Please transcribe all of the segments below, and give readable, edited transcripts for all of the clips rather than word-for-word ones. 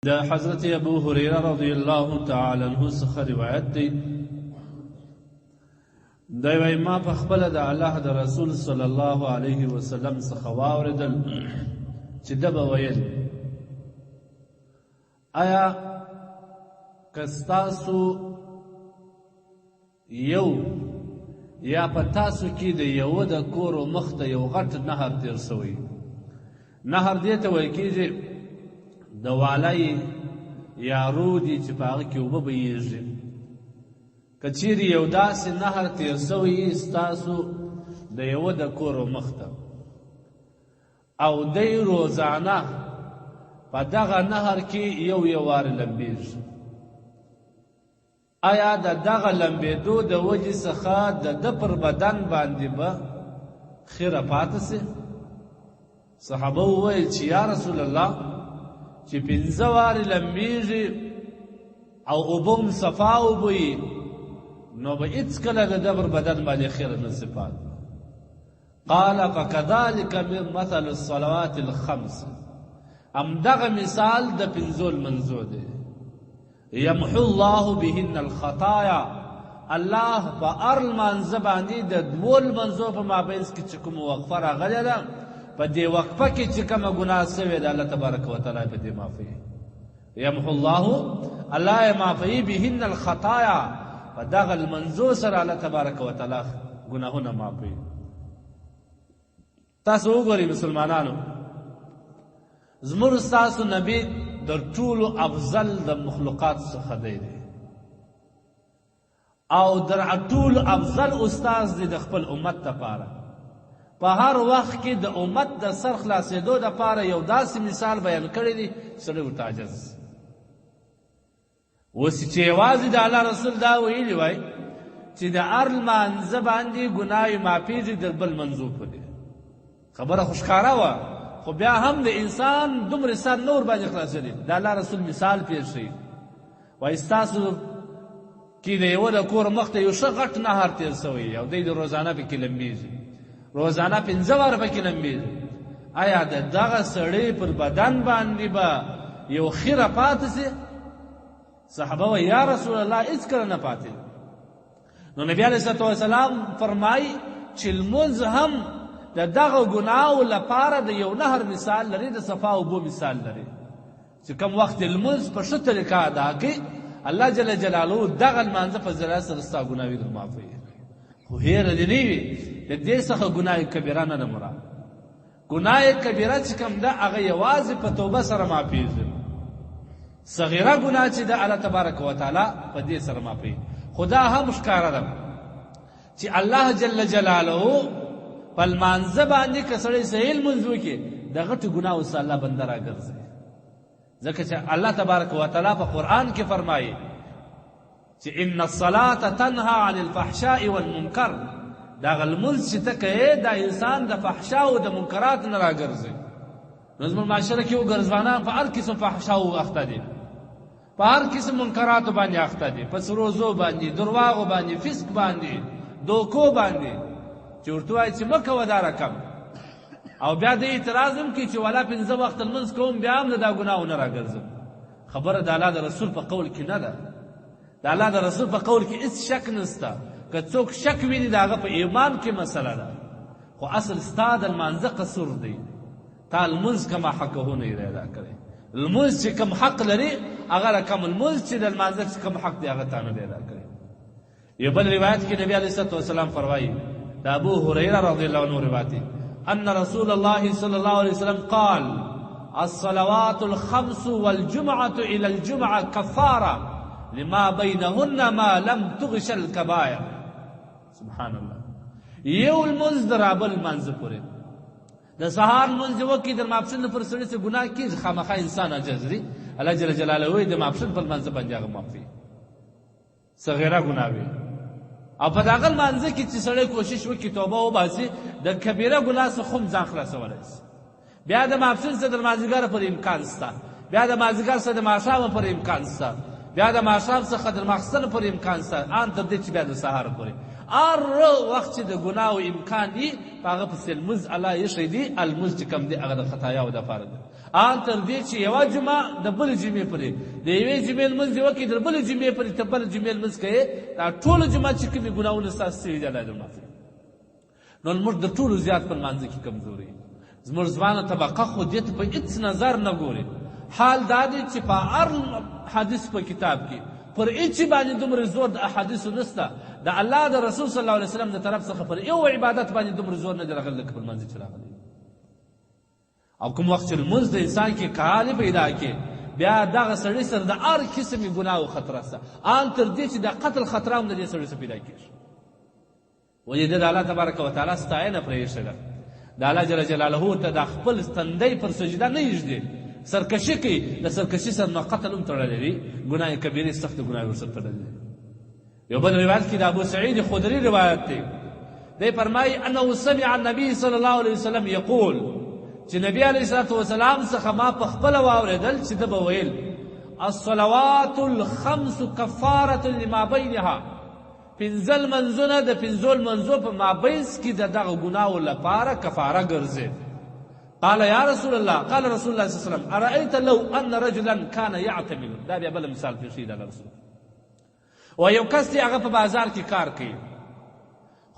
دا حضرت ابو هريره رضی الله تعالی عنہ څخه روایت دی دا وی ما په خپل د الله د رسول صلی الله علیه وسلم څخه واوریدل چې دا به ویل آیا کستاسو یو یا پتاسو کې د یو د کور مخ ته یو غټ نهر تیر سوی نهر دې ته وایي کېږي د والای یا رودی چې په هغه کې اوبه بهیږي که چیرې یو داسې نهر تیر سوی ستاسو د یوه د کور مخ ته او دی روزانه په دغه نهر کې یو وارې لمبیږي آیا د دغه لمبېدو د وجې څخه د ده پر بدن باندې به خیره پاته سي صحابه وویل چې یا رسول الله چې 5 وارې لمبیږي او اوبه هم صفا اوبه وي نو به هېڅکله د ده پر بدن باندې خیره نسي پاته قال فكذلك مثل الصلوات الخمس همدغه مثال د 5 لمنځو دی یمحو الله بهن الخطایا الله په هر لمانځه باندې د 2 لمنځو په مابینځ کې چې کوم وقفه راغلې ده په دې وقفه کې چې کومه ګناه سوې ده الله تبارک وتعالی په دې معافوي یمحو الله الله معافوي بهن الخطایا په دغه لمنځو سره الله تبارک وتعالی ګناهونه معافوي تاسو وګورئ مسلمانانو زموږ ستاسو نبی در ټولو افضل د مخلوقات څخه دی او در ټولو افضل استاذ دی د خپل امت لپاره په هر وخت کې د امت د سر خلاصېدو دپاره یو داسې مثال بیان کړی دی سړی ورته عجز اوس چې یوازې د الله رسول دا ویلي وای چې د هر لمانځه باندې ګناوې معافېږي د بل منځو پورې خبره خو ښکاره وه خو بیا هم د انسان دومره سر نور باندې خلاصېدي د الله رسول مثال پېښ شي وایي ستاسو کې د یوه د کور مخ ته یو ښه غټ نهر تېر سوی او دی د روزانه پکې لمبېږي روزانه 5 واره پکې لمبېږي آیا د دغه سړی پر بدن باندې به یو خیره پاتې سي صحابه وایي یا رسول الله هېڅکله نه پاتې نو نبي علیه صلات وسلام فرمایي چې لمونځ هم د دغه ګناهو لپاره د یو نهر مثال لري د صفا اوبو مثال لري چې کوم وخت لمونځ په ښه طریقه ادا کړي الله جل جلاله دغه لمانځه په ذریعه سره ستا ګناوې در معافوي خو هیره دې نه وي د دې څخه ګناه کبیره نه ده مراد ګناه کبیره چې کوم ده هغه یوازې په توبه سره معافېږي صغیره ګناه چې ده الله تبارک وتعالی په دې سره معافوي خو دا هم ښکاره ده چې الله جل جلاله په لمانځه باندې که سړی صحیح لمونځ وکړي د غټو ګناهو څخه الله بنده راګرځوي ځکه چې الله تبارک وتعالی په قرآن کې فرمایي چې ان الصلاة تنهى عن الفحشاء والمنکر دغه لمونځ چې ته کوې دا انسان د فحشا او د منکرات نه راګرځوي نو زموږ معاشره کې وګوره ځوانان په هر قسم فحشاو اخته دي په هر قسم منکراتو باندې اخته دي په سروزو باندې درواغو باندې فسق باندې دوکو باندې چې ورته وایي چې مه کوه دا رقم او بیا د اعتراض هم کوي چې والا 5 وخت لمونځ کوم بیا هم د دا ګناهونه راګرځم خبره د الله د رسول په قول کې نه ده د الله د رسول په قول کې هېڅ شک نشته که څوک شک ویني د هغه په ایمان کې مسله ده خو اصل ستا د لمانځه قصور دی تا لمونځ کومه حقونه یې ادا کړی لمونځ چې کوم حق لري هغه رقم لمونځ چې د لمانځه چې کوم حق دی هغه تا نه دی ادا کړی یو بل روایت کې نبي علیه الصلوة والسلام فرمایي د ابو هريره رضی الله عنه روایت ان رسول الله صلى الله عليه وسلم قال الصلوات الخمس والجمعة إلى الجمعة كفارة لما بينهن ما لم تغش الكبائر سبحان الله یو لمونځ د رابل لمانځه پورې د سهار لمونځ وکړي د ماپښین پر سړي څه ګناه کېږي خامخا انسان عجز دی الله جل جلاله وایي د ماپښین په لمانځه باندې هغه معافوي صغیره ګناه وي او په دغه لمانځه کې چې سړی کوشش وکړي توبه وباسي د کبیره ګناه څخه هم ځان خلاصولی شي بیا د ماپښین څخه د لمانځګاره پر امکان شته بیا د مازدیګر څخه د ماښامه پر امکان شته بیا د ماښام څخه د ماخستن پر امکان شته ان تر دې چې بیا د سهار پورې هر وخت چې د ګناهو امکان وي په هغه پسې لمونځ الله ایښی دی المونځ چې کوم دی هغه د خطایاو دپاره دی ان تر دې چې یوه جمعه د بلې جمعې پورې د یوې جمعې لمونځ دې وکړي د بلې جمعې پورې ته بله جمعې لمونځ کوې دا ټوله جمعه چې کومې ګناهونه ستاسو سوي دي الله دې معافوي. نو لمونځ د ټولو زیات په لمانځه کې کمزوري زموږ ځوانه طبقه خو دې ته په هېڅ نظر نه ګوري. حال دا دی چې په هر حدیث په کتاب کې پر هیڅ باندې دومره زور د احادیثو نشته د الله د رسول صلی الله علیه وسلم د طرف څخه پر یو عبادت باندې دومره زور نه دی راغلی لکه په لمانځه چې راغلی. او کوم وخت چې لمونځ د انسان کې کالي پیدا کړي بیا دغه سړي سره د هر قسمې ګناه او خطره شته ان تر دې چې د قتل خطره هم د دې سړي سره پیدا کېږي. ولې د الله تبارک وتعالی ستاینه پرې ایښې ده د الله جل جلاله ته د خپل تندی پر سجده نه ایږدي سرکشي کوي د سرکشي سره نو قتل هم تړلی وي ګناه کبیرې سخت ګناه ورسره تړلی دی. یو بل روایت کې د ابو سعید خدري روایت دی دی فرمایي انه سمع النبي صلی الله علیه وسلم یقول چې نبی علیه الصلاة والسلام څخه ما په خپله واورېدل چې ده به ویل الصلوات الخمس کفارة لما بینها پنځه لمنځونه د پنځو لمنځو په مابینځ کې د دغه ګناهو لپاره کفاره ګرځي. قال يا رسول الله قال رسول الله صلى الله عليه وسلم أرأيت لو أن رجلا كان يعتمر دا بیا بل مثال پیش دی د رسول و یو کس دی هغه په بازار کې کار کوي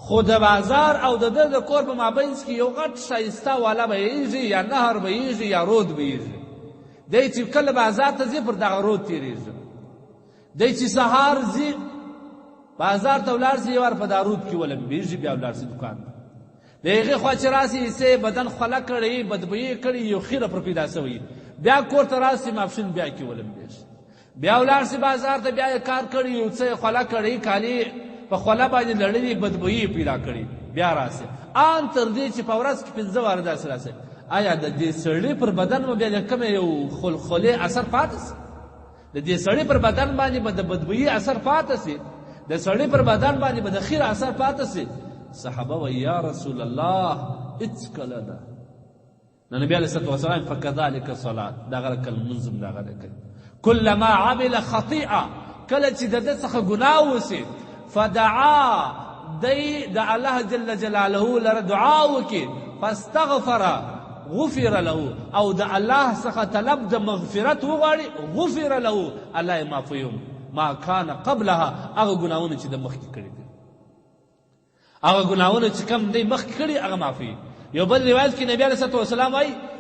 خو د بازار او د ده د کور په مابینځ کې یو غټ ښایسته واله به ایږي یا نهر به ایږي یا رود به ایږي. دی چې کله بازار ته ځي پر دغه رود تېرېږي دی چې سهار ځي بازار ته ولاړ سي یو وار په دا رود کې ولمبېږي بیا ولاړ سي دوکان ته د هغې خوا چې راسي حصې بدن خوله کړی بدبویې کړي یو خیره پر پیدا سوی بیا کور ته راسي ماپښین بیا کې ولمبېږي بیا ولاړ سي بازار ته بیا یې کار کړي یو څه یې خوله کړی کالي په خوله باندې لړلي بدبویې پیدا کړي بیا راسي ان تر دې چې په ورځ کې 15 واره داسې راسي. آیا د دې سړي پر بدن به بیا د کومې یو خلخلې اثر پاتې سي د دې سړي پر بدن باندې به د بدبویې اثر پاتې سي د سړي پر بدن باندې به د خیر اثر پاتې سي. صحابه و یا رسول الله هېڅکله ده نو نبي علیه الصلاة والسلام فکذلک الصلاة دغه رکل منظم دغه رکل کلما عمل خطیئه کله چې د ده څخه ګناه وسي فدعا دی د الله جل جلاله لره دعا وکړي فاستغفر غفر له او د الله څخه طلب د مغفرت وغواړي غفر له الله یې معافوي ما کان قبلها هغه ګناهونه چې د مخکې کړي دي هغه ګناهونه چې کم دی مخکې کړي هغه معافوي. یو بل روایت کې نبي علیه الصلاة والسلام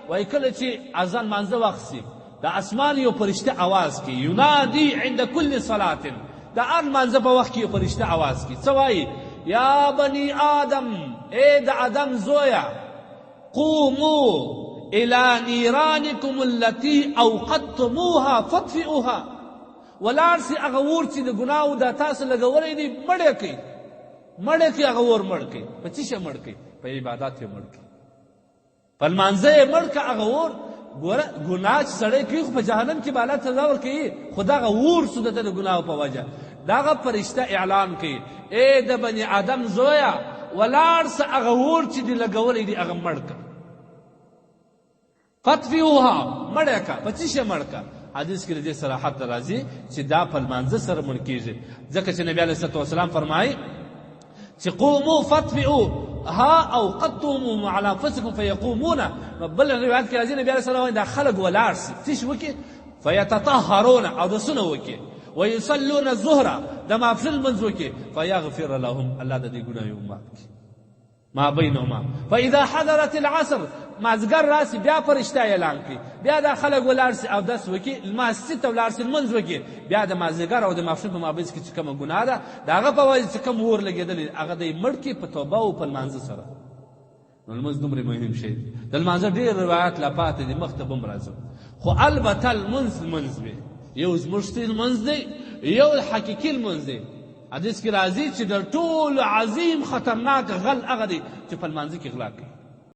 وایي کله چې اذان مانځه وخت سي د اسمان یو فرشته اواز کوي ینادي عند کل صلاة د هر مانځه په وخت کې یو فرشته اواز کوي څه وایي یا بني آدم ای د آدم زویه قوموا الى نیرانکم التي اوقدتموها فاطفئوها ولاړ سي هغه اور چې د ګناهو دا تاسو لګولی دی مړ یې کړئ هغه اور مړ کړئ په څه شی مړ کړئ په عبادت یې مړ کړئ په لمانځه یې مړ کړه هغه اور ګوره ګناه چې سړی کوي خو په جهنم کې به الله سزا ورکوي خو دغه اور سو د ده د ګناهو په وجه دغه فرشته اعلان کوي ای د بني آدم زویه ولاړ سه هغه اور چې دې لګولی دی هغه مړ کړه فاطفئوها مړ یې کړه په څه شی مړ کړه حدیث کې د دې صراحت راځي چې دا په لمانځه سره مړ کېږي ځکه چې نبي علیه الصلاة والسلام فرمایي چې قوموا فاطفئوا ها او قدتم على انفسكم فيقومون بل روایت کې راځي نبي علیه السلام دا خلک ولاړ سي څه شي وکړي فیتطهرون اودسونه وکړي ویصلون الظهر د ماپښین لمونځ وکړي فیغفر لهم الله د دې ګناه یې معاف کړي ما بینهما فاذا حضرت العصر مازګر راسي بیا فرشته اعلان کړي بیا دا خلک ولاړ سي اودس وکړي لمانځه ته ولاړ سي لمونځ وکړي بیا د مازدیګر او د ماپښین په مابینځ کې چې کومه ګناه ده د هغه په وجه چې کوم اور لګېدلی هغه دی مړ کړي په توبه او په لمانځه سره. نو لمونځ دومره مهم شی دی د لمانځه ډېر روایات لا پاتې دي مخ ته به هم راځم خو البته لمونځ وي یو زموږ لمونځ دی یو حقیقي لمونځ دی. حدیث کې راځي چې د ټولو عظیم خطرناک غل هغه دی چې په لمانځه کې غلا کوي